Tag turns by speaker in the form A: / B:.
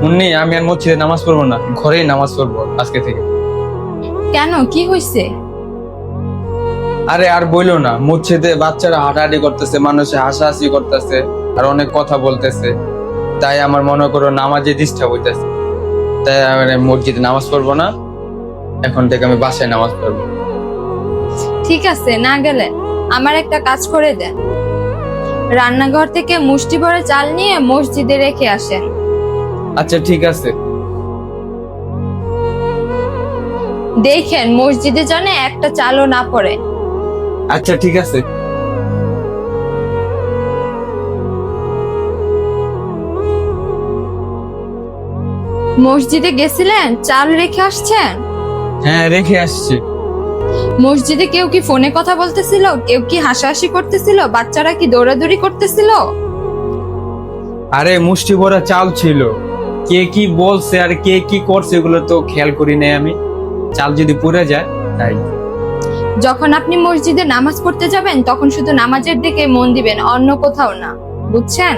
A: মুন্নি, আমি আর মসজিদে নামাজ পড়বো না, ঘরেই নামাজ পড়বো আজকে থেকে।
B: কেন, কি হয়েছে?
A: আরে আর বইলো না, মসজিদে বাচ্চারা হাঁটাহাঁটি করতেছে, মানুষে হাসাহাসি করতেছে, আর অনেক কথা বলতেছে। তাই আমার মনে করো নামাজে ডিস্টার্ব হইতেছে। তাই আমি মসজিদে নামাজ পড়বো না, এখন থেকে আমি বাসায় নামাজ পড়বো।
B: ঠিক আছে, না গেলে আমার একটা কাজ করে দেন। রান্নাঘর থেকে মুষ্টি ভরে চাল নিয়ে মসজিদে রেখে আসেন।
A: আচ্ছা ঠিক আছে।
B: দেখেন মসজিদে যেন একটা চালও না পড়ে।
A: আচ্ছা ঠিক আছে।
B: মসজিদে গেছিলেন, চাল রেখে আসছেন?
A: হ্যাঁ, রেখে আসছি।
B: মসজিদে কেউ কি ফোনে কথা বলতেছিল? কেউ কি হাসাহাসি করতেছিল? বাচ্চারা কি দৌড়াদৌড়ি করতেছিল?
A: আরে মুষ্টি ভরা চাল ছিল, কে কি বলছে আর কে কি করছে এগুলো তো খেয়াল করি নাই আমি। চাল যদি পুড়ে যায় তাই।
B: যখন আপনি মসজিদে নামাজ পড়তে যাবেন তখন শুধু নামাজের দিকে মন দিবেন, অন্য কোথাও না, বুঝছেন?